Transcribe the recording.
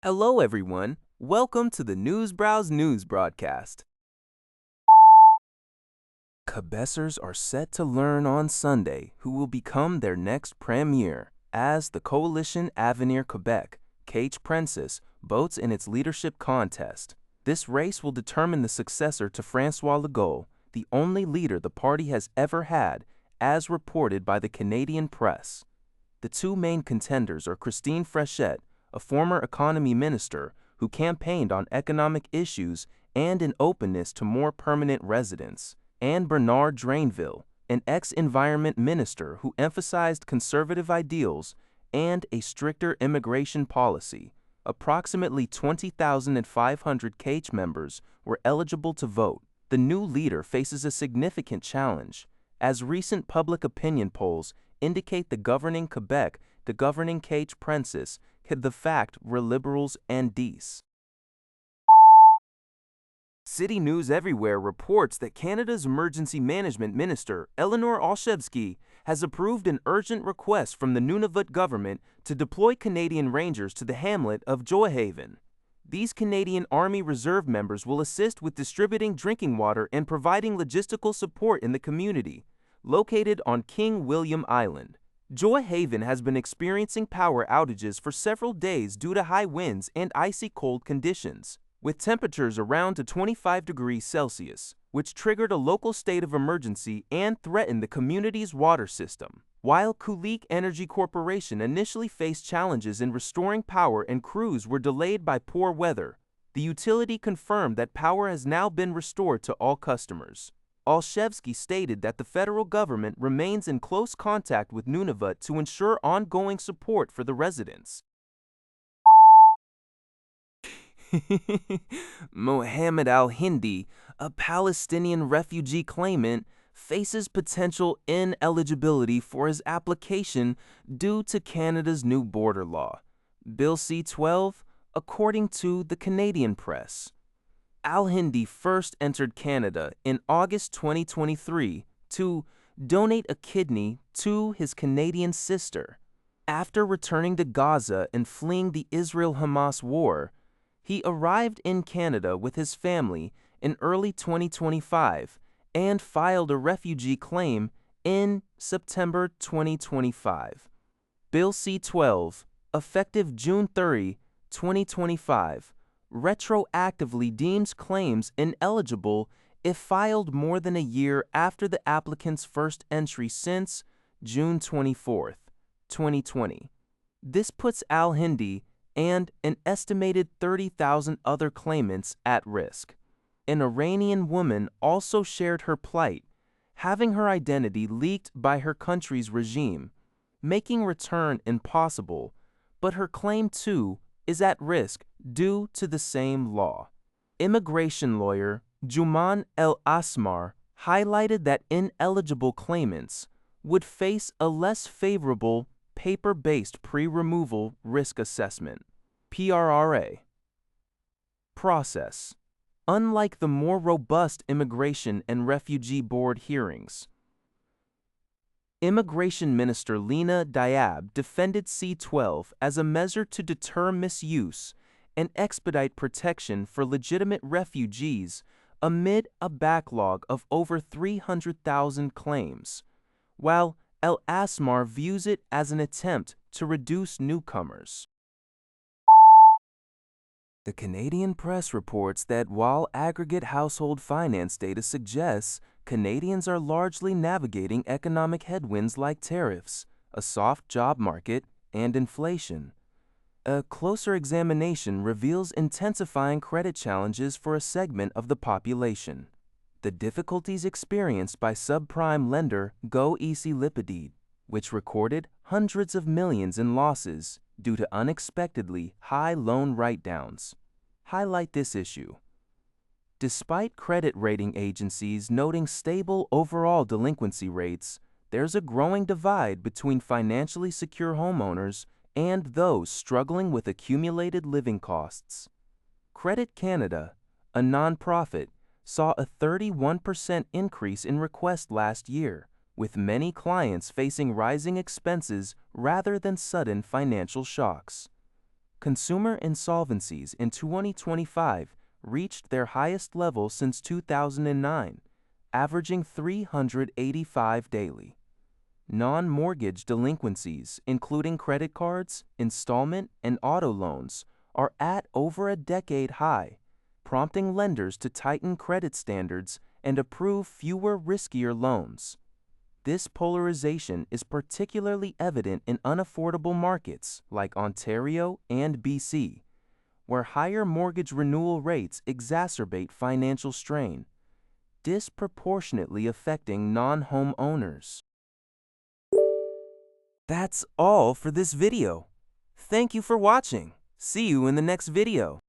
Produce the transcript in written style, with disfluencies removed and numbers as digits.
Hello, everyone. Welcome to the News Browse News broadcast. Quebecers are set to learn on Sunday who will become their next premier as the coalition Avenir Quebec, Cage Princess, votes in its leadership contest. This race will determine the successor to François Legault, the only leader the party has ever had, as reported by the Canadian press. The two main contenders are Christine Fréchette, a former economy minister who campaigned on economic issues and an openness to more permanent residence, and Bernard Drainville, an ex-environment minister who emphasized conservative ideals and a stricter immigration policy. Approximately 20,500 CAGE members were eligible to vote. The new leader faces a significant challenge, as recent public opinion polls indicate the governing Quebec, the governing Cage Princess, the fact were Liberals and D's. City News Everywhere reports that Canada's Emergency Management Minister, Eleanor Olszewski, has approved an urgent request from the Nunavut government to deploy Canadian Rangers to the hamlet of Joyhaven. These Canadian Army Reserve members will assist with distributing drinking water and providing logistical support in the community, located on King William Island. Joyhaven has been experiencing power outages for several days due to high winds and icy cold conditions, with temperatures around to 25 degrees Celsius, which triggered a local state of emergency and threatened the community's water system. While Kulik Energy Corporation initially faced challenges in restoring power and crews were delayed by poor weather, the utility confirmed that power has now been restored to all customers. Olszewski stated that the federal government remains in close contact with Nunavut to ensure ongoing support for the residents. Mohammed al-Hindi, a Palestinian refugee claimant, faces potential ineligibility for his application due to Canada's new border law, Bill C-12, according to the Canadian press. Al-Hindi first entered Canada in August 2023 to donate a kidney to his Canadian sister. After returning to Gaza and fleeing the Israel-Hamas war, he arrived in Canada with his family in early 2025 and filed a refugee claim in September 2025. Bill C-12, effective June 30, 2025, retroactively deems claims ineligible if filed more than a year after the applicant's first entry since June 24, 2020. This puts al-Hindi and an estimated 30,000 other claimants at risk. An Iranian woman also shared her plight, having her identity leaked by her country's regime, making return impossible, but her claim too is at risk due to the same law. Immigration lawyer Juman El-Asmar highlighted that ineligible claimants would face a less favorable paper-based pre-removal risk assessment (PRRA) process, unlike the more robust Immigration and Refugee Board hearings. Immigration Minister Lena Diab defended C-12 as a measure to deter misuse and expedite protection for legitimate refugees amid a backlog of over 300,000 claims, while El-Asmar views it as an attempt to reduce newcomers. The Canadian press reports that while aggregate household finance data suggests Canadians are largely navigating economic headwinds like tariffs, a soft job market, and inflation, a closer examination reveals intensifying credit challenges for a segment of the population. The difficulties experienced by subprime lender goEasy Lipidid, which recorded hundreds of millions in losses due to unexpectedly high loan write-downs, highlight this issue. Despite credit rating agencies noting stable overall delinquency rates, there's a growing divide between financially secure homeowners and those struggling with accumulated living costs. Credit Canada, a nonprofit, saw a 31% increase in requests last year, with many clients facing rising expenses rather than sudden financial shocks. Consumer insolvencies in 2025 reached their highest level since 2009, averaging 385 daily. Non-mortgage delinquencies, including credit cards, installment, and auto loans, are at over a decade high, prompting lenders to tighten credit standards and approve fewer riskier loans. This polarization is particularly evident in unaffordable markets like Ontario and BC, where higher mortgage renewal rates exacerbate financial strain, disproportionately affecting non-home owners. That's all for this video. Thank you for watching. See you in the next video.